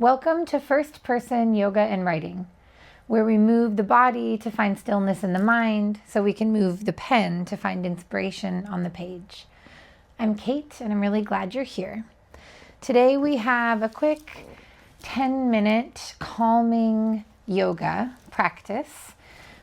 Welcome to First Person Yoga and Writing, where we move the body to find stillness in the mind so we can move the pen to find inspiration on the page. I'm Kate, and I'm really glad you're here. Today we have a quick 10-minute calming yoga practice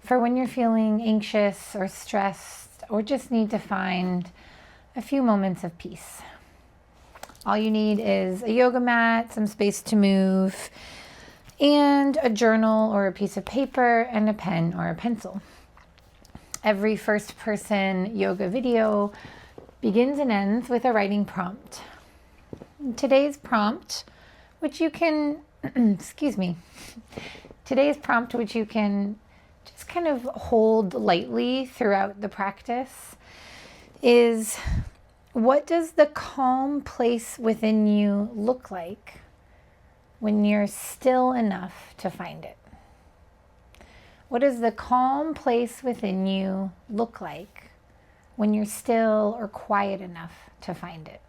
for when you're feeling anxious or stressed or just need to find a few moments of peace. All you need is a yoga mat, some space to move, and a journal or a piece of paper and a pen or a pencil. Every first person yoga video begins and ends with a writing prompt. Today's prompt, which you can, today's prompt, which you can just kind of hold lightly throughout the practice, is: what does the calm place within you look like when you're still enough to find it? What does the calm place within you look like when you're still or quiet enough to find it?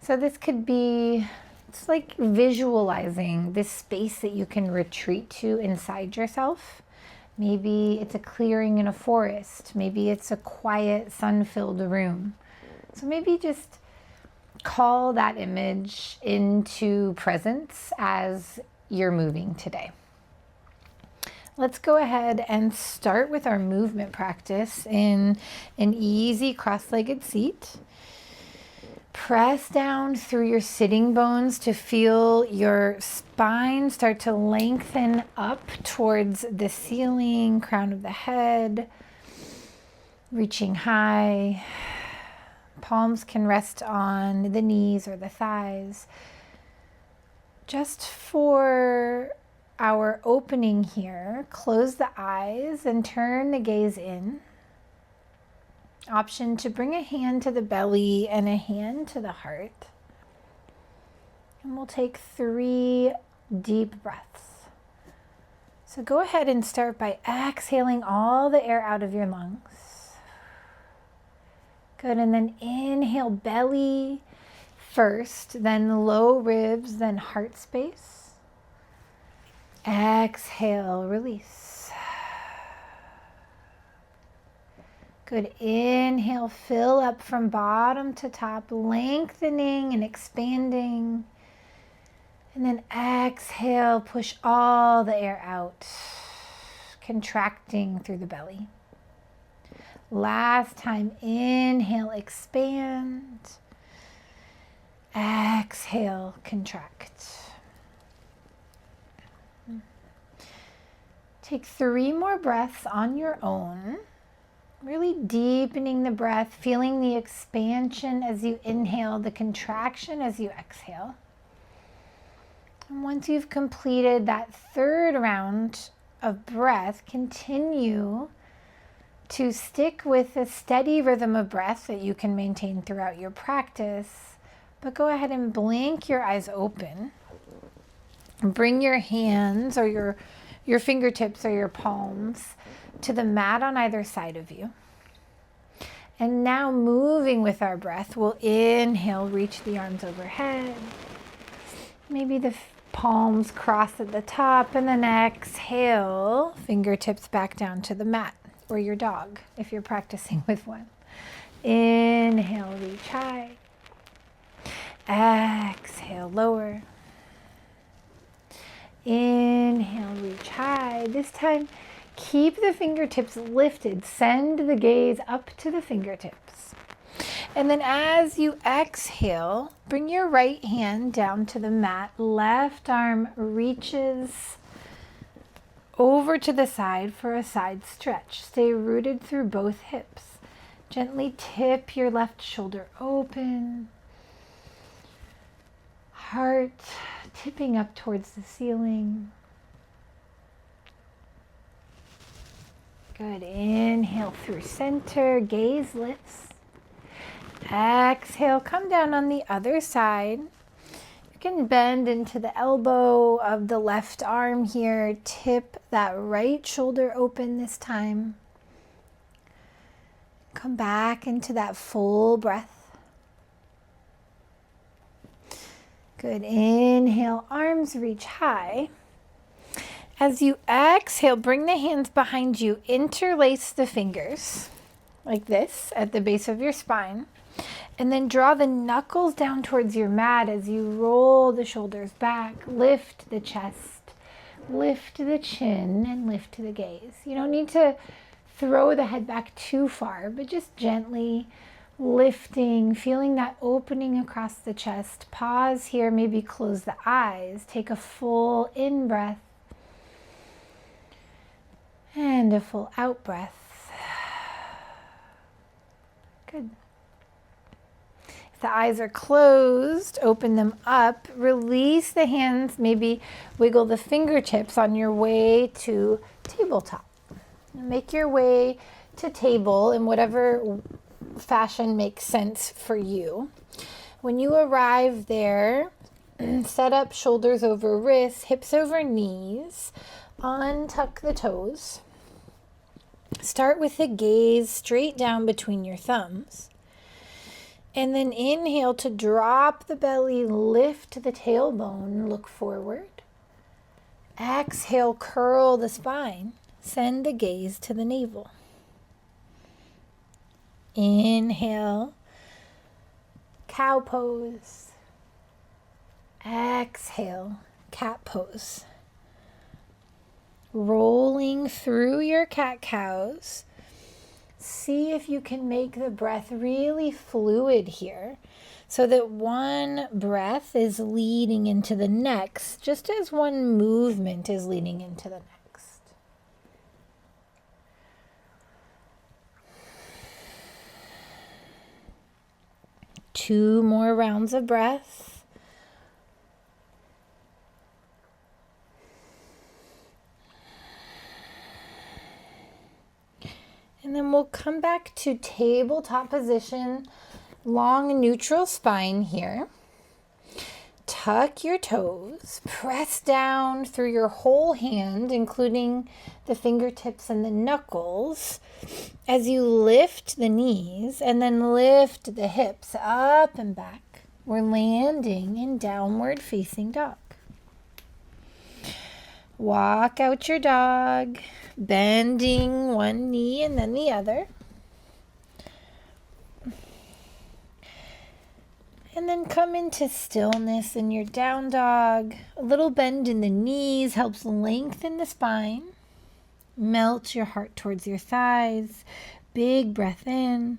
So this could be, it's like visualizing this space that you can retreat to inside yourself. Maybe it's a clearing in a forest. Maybe it's a quiet, sun-filled room. So maybe just call that image into presence as you're moving today. Let's go ahead and start with our movement practice in an easy cross-legged seat. Press down through your sitting bones to feel your spine start to lengthen up towards the ceiling, crown of the head, reaching high. Palms can rest on the knees or the thighs. Just for our opening here, close the eyes and turn the gaze in. Option to bring a hand to the belly and a hand to the heart. And we'll take 3 deep breaths. So go ahead and start by exhaling all the air out of your lungs. Good, and then inhale belly first, then low ribs, then heart space. Exhale, release. Good, inhale, fill up from bottom to top, lengthening and expanding. And then exhale, push all the air out, contracting through the belly. Last time, inhale, expand. Exhale, contract. Take 3 more breaths on your own. Really deepening the breath, feeling the expansion as you inhale, the contraction as you exhale. And once you've completed that 3rd round of breath, continue to stick with a steady rhythm of breath that you can maintain throughout your practice. But go ahead and blink your eyes open. Bring your hands or your fingertips or your palms to the mat on either side of you. And now, moving with our breath, we'll inhale, reach the arms overhead. Maybe the palms cross at the top, and then exhale, fingertips back down to the mat or your dog if you're practicing with one. Inhale, reach high. Exhale, lower. Inhale, reach high. This time, keep the fingertips lifted. Send the gaze up to the fingertips. And then as you exhale, bring your right hand down to the mat. Left arm reaches over to the side for a side stretch. Stay rooted through both hips. Gently tip your left shoulder open. Heart tipping up towards the ceiling. Good. Inhale through center, gaze lifts. Exhale, come down on the other side. You can bend into the elbow of the left arm here. Tip that right shoulder open this time. Come back into that full breath. Good. Inhale, arms reach high. As you exhale, bring the hands behind you. Interlace the fingers like this at the base of your spine. And then draw the knuckles down towards your mat as you roll the shoulders back. Lift the chest, lift the chin, and lift the gaze. You don't need to throw the head back too far, but just gently lifting, feeling that opening across the chest. Pause here, maybe close the eyes. Take a full in breath and a full out breath. Good. If the eyes are closed, open them up. Release the hands, maybe wiggle the fingertips on your way to tabletop. Make your way to table in whatever fashion makes sense for you. When you arrive there, set up shoulders over wrists, hips over knees, untuck the toes. Start with the gaze straight down between your thumbs. And then inhale to drop the belly, lift the tailbone, look forward. Exhale, curl the spine, send the gaze to the navel. Inhale, cow pose. Exhale, cat pose. Rolling through your cat-cows. See if you can make the breath really fluid here so that one breath is leading into the next, just as one movement is leading into the next. 2 more rounds of breath. And then we'll come back to tabletop position, long neutral spine here. Tuck your toes, press down through your whole hand, including the fingertips and the knuckles, as you lift the knees and then lift the hips up and back. We're landing in downward facing dog. Walk out your dog, bending one knee and then the other. And then come into stillness in your down dog. A little bend in the knees helps lengthen the spine. Melt your heart towards your thighs. Big breath in.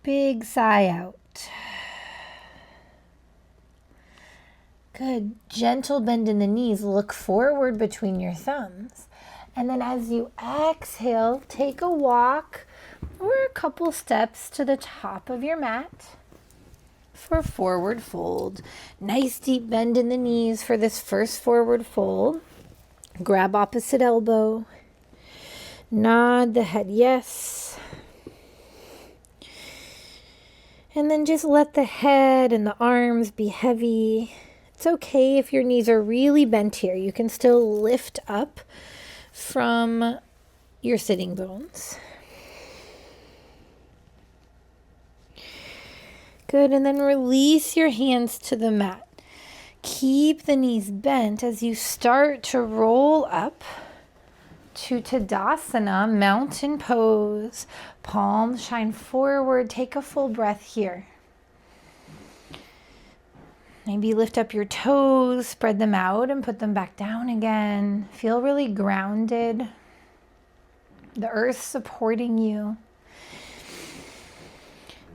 Big sigh out. Good. Gentle bend in the knees. Look forward between your thumbs. And then as you exhale, take a walk or a couple steps to the top of your mat for forward fold. Nice deep bend in the knees for this first forward fold. Grab opposite elbow. Nod the head yes. And then just let the head and the arms be heavy. It's okay if your knees are really bent here. You can still lift up from your sitting bones. Good, and then release your hands to the mat. Keep the knees bent as you start to roll up to Tadasana, mountain pose. Palms shine forward. Take a full breath here. Maybe lift up your toes, spread them out and put them back down again. Feel really grounded. The earth supporting you.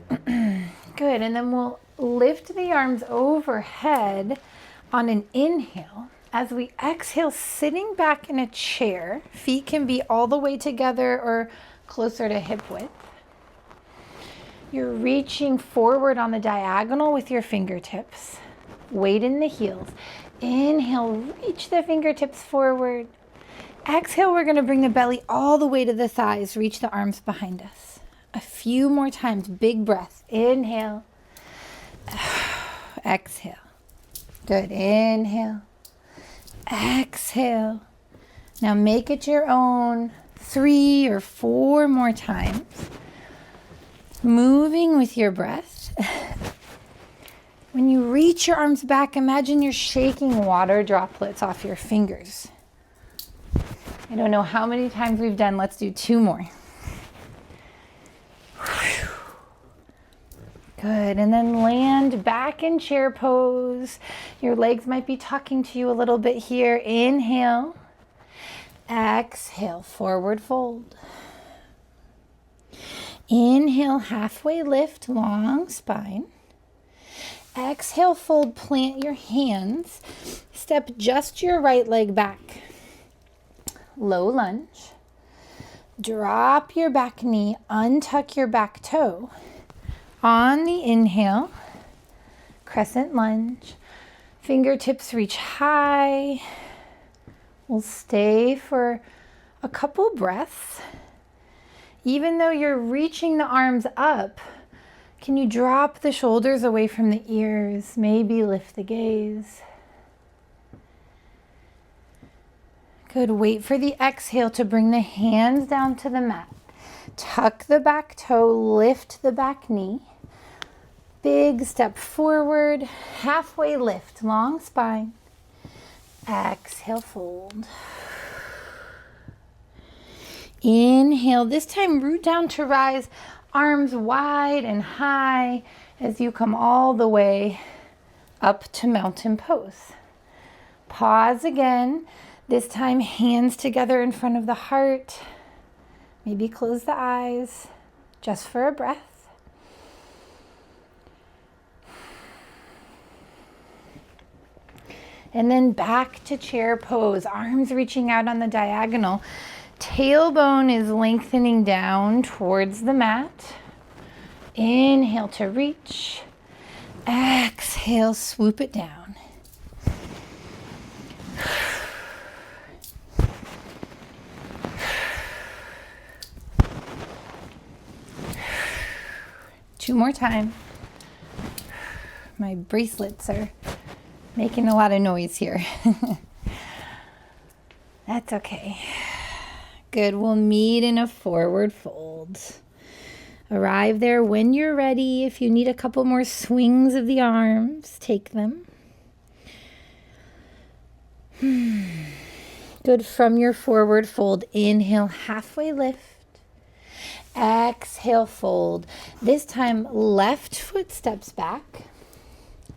Good, and then we'll lift the arms overhead on an inhale. As we exhale, sitting back in a chair, feet can be all the way together or closer to hip width. You're reaching forward on the diagonal with your fingertips. Weight in the heels. Inhale, reach the fingertips forward. Exhale, we're going to bring the belly all the way to the thighs. Reach the arms behind us. A few more times. Big breath. Inhale. Exhale. Good. Inhale. Exhale. Now make it your own 3 or 4 more times. Moving with your breath. When you reach your arms back, imagine you're shaking water droplets off your fingers. I don't know how many times we've done. Let's do 2 more. Good, and then land back in chair pose. Your legs might be talking to you a little bit here. Inhale. Exhale, forward fold. Inhale, halfway lift, long spine. Exhale, fold, plant your hands. Step just your right leg back. Low lunge. Drop your back knee, untuck your back toe. On the inhale, crescent lunge. Fingertips reach high. We'll stay for a couple breaths. Even though you're reaching the arms up, can you drop the shoulders away from the ears? Maybe lift the gaze. Good. Wait for the exhale to bring the hands down to the mat. Tuck the back toe, lift the back knee. Big step forward, halfway lift, long spine. Exhale, fold. Inhale, this time root down to rise, arms wide and high as you come all the way up to mountain pose. Pause again, this time hands together in front of the heart. Maybe close the eyes just for a breath. And then back to chair pose, arms reaching out on the diagonal. Tailbone is lengthening down towards the mat. Inhale to reach. Exhale, swoop it down. Two more time. My bracelets are making a lot of noise here. That's okay. Good, we'll meet in a forward fold. Arrive there when you're ready. If you need a couple more swings of the arms, take them. Good, from your forward fold, inhale, halfway lift. Exhale, fold. This time, left foot steps back.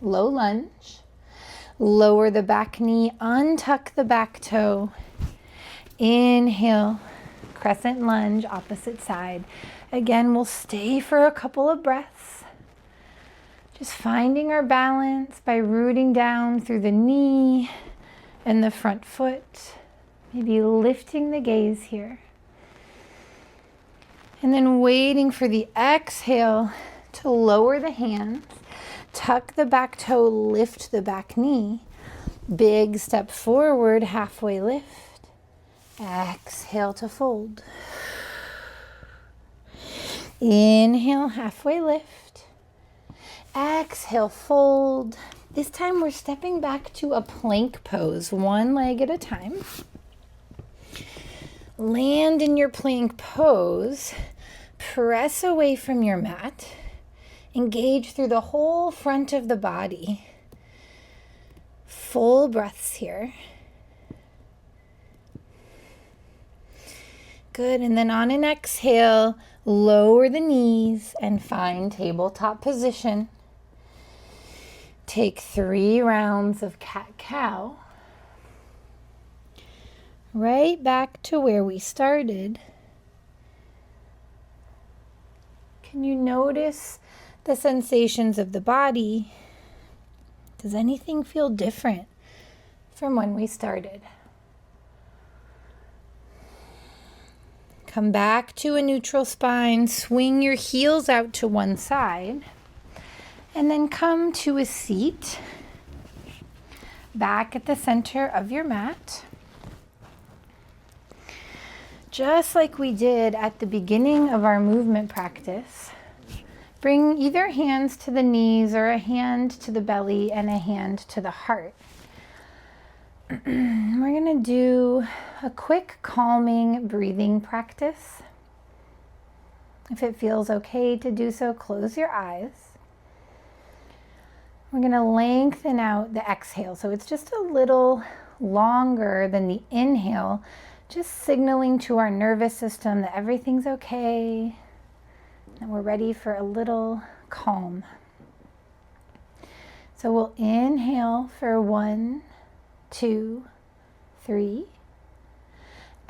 Low lunge. Lower the back knee, untuck the back toe. Inhale, crescent lunge, opposite side. Again, we'll stay for a couple of breaths. Just finding our balance by rooting down through the knee and the front foot. Maybe lifting the gaze here. And then waiting for the exhale to lower the hands. Tuck the back toe, lift the back knee. Big step forward, halfway lift. Exhale to fold. Inhale, halfway lift. Exhale, fold. This time we're stepping back to a plank pose, one leg at a time. Land in your plank pose. Press away from your mat. Engage through the whole front of the body. Full breaths here. Good, and then on an exhale, lower the knees and find tabletop position. Take 3 rounds of cat-cow. Right back to where we started. Can you notice the sensations of the body? Does anything feel different from when we started? Come back to a neutral spine, swing your heels out to one side, and then come to a seat back at the center of your mat. Just like we did at the beginning of our movement practice, bring either hands to the knees or a hand to the belly and a hand to the heart. We're going to do a quick calming breathing practice. If it feels okay to do so, close your eyes. We're going to lengthen out the exhale. So it's just a little longer than the inhale, just signaling to our nervous system that everything's okay and we're ready for a little calm. So we'll inhale for 1, 2, 3.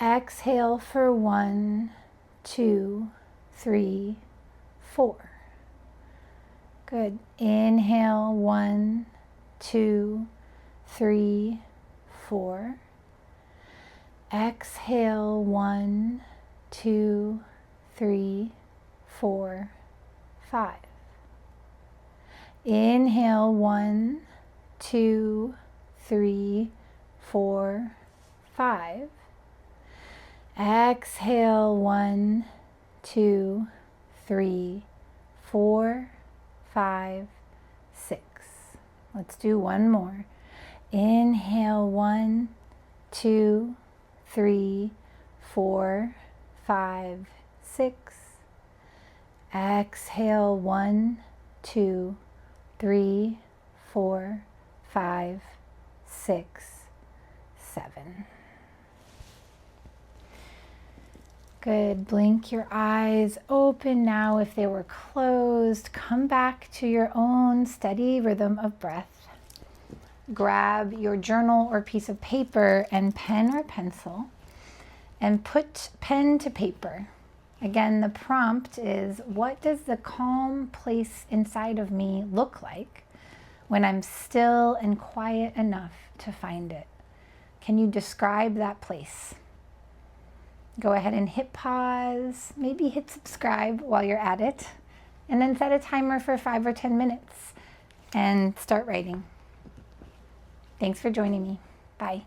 Exhale for 1, 2, 3, 4. Good. Inhale 1, 2, 3, 4. Exhale 1, 2, 3, 4, 5. Inhale 1, 2, 3, 4, 5. Exhale 1, 2, 3, 4, 5, 6. Let's do one more. Inhale 1, 2, 3, 4, 5, 6. Exhale 1, 2, 3, 4, 5, 6, 7. Good. Blink your eyes open now if they were closed. Come back to your own steady rhythm of breath. Grab your journal or piece of paper and pen or pencil and put pen to paper. Again, the prompt is, what does the calm place inside of me look like when I'm still and quiet enough to find it? Can you describe that place? Go ahead and hit pause, maybe hit subscribe while you're at it, and then set a timer for 5 or 10 minutes and start writing. Thanks for joining me. Bye.